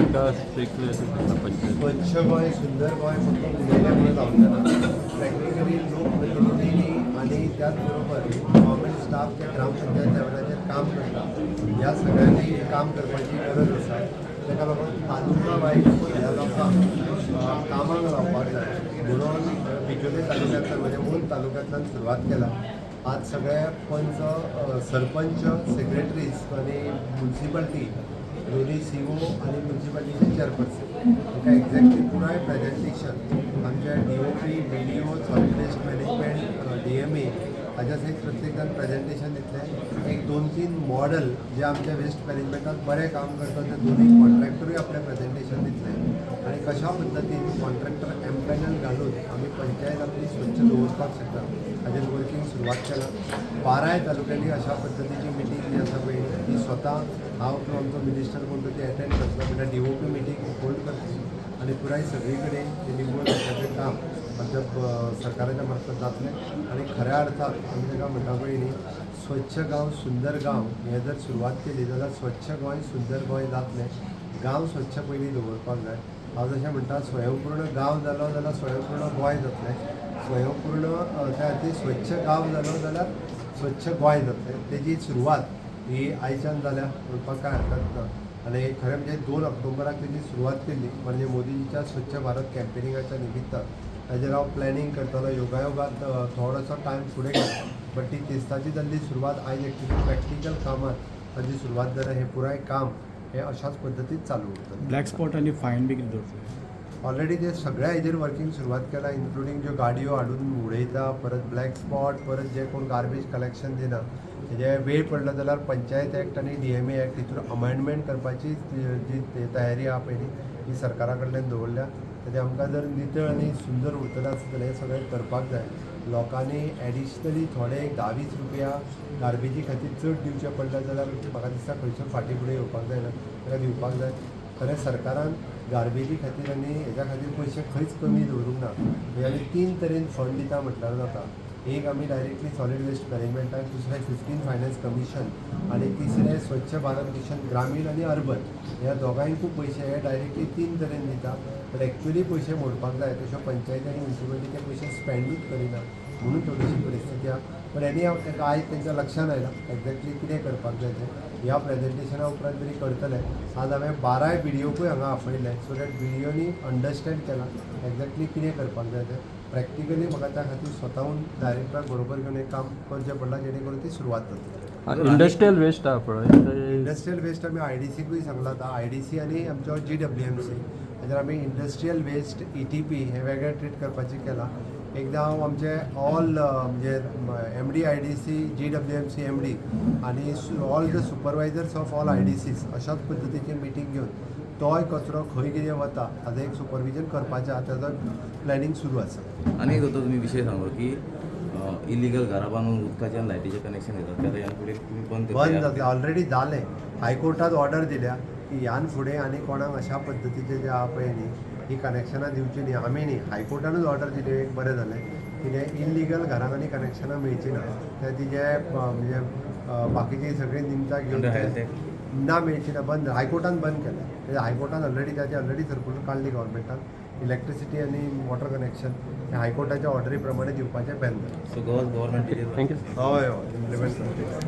विकास देखील पंचायत स्वच्छ गोय सुंदर गोय फक्त उलयल्यामुळे जावंक ना. प्रॅक्टिकली लोकप्रतिनिधींनी आणि त्याचबरोबर गव्हर्मेंट स्टाफ जे ग्रामपंचायत लेवलाचेर काम करता ह्या सगळ्यांनी काम करपाची गरज आसा. ताका लागून तालुका वायज ह्या लोकांक कामाक लावपाक जाय म्हणून बिचोले तालुक्यांतल्यान म्हणजे मूल तालुक्यांतल्यान सुरवात केला. आज सगळे पंच सरपंच सेक्रेटरीज आणि म्युन्सिपाल्टी दोन्ही CO आणि म्युन्सिपाल्टीचे चेअरपर्सन ताका एक्झॅक्टली पुराय प्रेझेंटेशन आमच्या DOP BDO solid waste management DMA हाच्या सहित प्रत्येक जाण प्रेझेंटेशन दितले. एक 2-3 मॉडल जे आमच्या वेस्ट मॅनेजमेंटात बरें काम करता ते दोन्ही कॉन्ट्रॅक्टरूय आपले प्रेझेंटेशन दितले आणि कशा पद्दतीन कॉन्ट्रॅक्टर एम्पॅनल घालून आमी पंचायत आपली स्वच्छ दवरपाक शकता हाजेर वर्किंग सुरवात केला. 12 तालुक्यांनी अशा पद्दतीची मिटींग जी आसा पळय ती स्वता हांव किंवा आमचो मिनिस्टर कोण तो ती अटेंड करता म्हणल्यार DOP मिटींग होल्ड करता आणि पुराय सगळी कडेन ते निवळ करपाचें काम आमच्या सरकाराच्या मार्फत जातलें आणि खऱ्या अर्थात आमी ताका म्हणटा पळय न्ही स्वच्छ गांव सुंदर गांव हें जर सुरवात केली जाल्यार स्वच्छ गोंय सुंदर गोंय जातलें. गांव स्वच्छ पयलीं दवरपाक जाय. हांव जशें म्हणटा स्वयंपूर्ण गांव जालो जाल्यार स्वयंपूर्ण गोंय जातलें. स्वयंपूर्ण त्या खातीर स्वच्छ गांव जालो जाल्यार स्वच्छ गोंय जातलें. तेजी सुरवात ही आयच्यान जाल्या म्हणपाक कांय हरकत ना. आणि खरें म्हणजे 2 ऑक्टोबराक तेजी सुरवात केल्ली म्हणजे मोदीजीच्या स्वच्छ भारत कॅम्पेनिंगाच्या निमित्त ताजेर हांव प्लॅनिंग करतालो. योगायोगात थोडोसो टायम फुडें गेलो बट ती तिस्ताची जाल्ली सुरवात आयज एक्चुली प्रॅक्टिकल कामात ताजी सुरवात जाल्या. हें पुराय काम हें अशाच पद्दतीन चालू उरतलें. ब्लॅक स्पॉट आणि फायन बी कितें दवरतले? ऑलरेडी ते सगळ्या हेजेर वर्किंग सुरवात केला इन्क्लुडींग ज्यो गाडयो हाडून उडयता परत ब्लॅक स्पॉट परत जे कोण गार्बेज कलेक्शन दिना हेजे वेळ पडलो जाल्यार पंचायत एक्ट आनी DMA एक्ट हितून अमेंडमेंट करपाची जी तयारी आहा पळय ही सरकारा कडल्यान दवरल्या. तें आमकां जर नितळ आनी सुंदर उरतलें आसता जाल्यार हें सगळें करपाक जाय. लोकांनी एडिशनली थोडे 10-20 रुपया गार्बेजी खातीर चड दिवचे पडले जाल्यार म्हाका दिसता खंयसर फाटीं फुडें येवपाक जायना ताका दिवपाक जाय. खरें सरकारान गार्बेजी खातीर आनी हेज्या खातीर पयशे खंयच कमी दवरूंक ना. म्हणजे आमी 3 तरेन फंड दिता म्हटल्यार जाता. एक आमी डायरेक्टली सॉलिड वेस्ट मॅनेजमेंटाक, दुसरें 15 फायनान्स कमिशन आणि तिसरें स्वच्छ भारत मिशन ग्रामीण आणि अर्बन ह्या दोगांयकूय पयशे हे डायरेक्टली 3 तरेन दिता. पण एक्चुअली पयशे मोडपाक जाय तश्यो पंचायती आनी म्युन्सिपाल्टी ते पयशे स्पेंडूच करिना म्हणून थोडीशी परिस्थिती आहा. पण एनी हांव ताका आयज तेंच्या लक्षान आयला एक्झॅक्टली कितें करपाक जाय तें ह्या प्रेझेंटेशना उपरांत तरी करतले. आज हांवें 12 BDOकूय हांगा आपयले सो दॅट BDOनी अंडरस्टँड केला एक्झॅक्टली कितें करपाक जाय तें. प्रॅक्टिकली म्हाका त्या खातीर स्वताहून डायरेक्टराक बरोबर घेवन एक काम करचें पडलां जेणे करून ती सुरवात जातली. इंडस्ट्रियल वेस्ट आहा पळय इंडस्ट्रियल वेस्ट आमी IDCकूय सांगला आतां IDC आनी आमचो GWMC हाजेर आमी इंडस्ट्रियल वेस्ट ETP हें वेगळें ट्रीट करपाचें केलां. एकदां हांव आमचे ऑल म्हणजे MD IDC GWMC MD आनी all the supervisors of all IDCs अशाच पद्दतीची मिटींग घेवन तोय कचरो खंय कितें वता हाजो एक सुपरविजन करपाचें आहा ताजो प्लॅनिंग सुरू आसा. आनी एक जाता तुमी विशय सांगलो की इलिगल घरां बांदून उदकाचें आनी लायटीचें कनेक्शन येतात तें ह्यान फुडें तुमी बंद जातलें. ऑलरेडी जालें. हायकोर्टात ऑर्डर दिल्या की ह्यान फुडें आनी कोणाक अशा पद्दतीचें जें आहा पळय न्ही ही कनेक्शनां दिवची न्ही. आमी न्ही हायकोर्टानूच ऑर्डर दिली एक बरें जालें कितें इल्लिगल घरांक आनी कनेक्शनां मेळची ना. ते तिजे म्हणजे बाकीची सगळी निमतां घेवन ना मेळची ना बंद हायकोर्टान बंद केलें. हायकोर्टान ऑलरेडी सर्क्युलर काडली गव्हर्मेंटान इलेक्ट्रिसिटी आनी वॉटर कनेक्शन हें हायकोर्टाच्या ऑर्डरी प्रमाणे दिवपाचें बॅन जालें. So government thank you. हय इम्प्लिमेंट करता.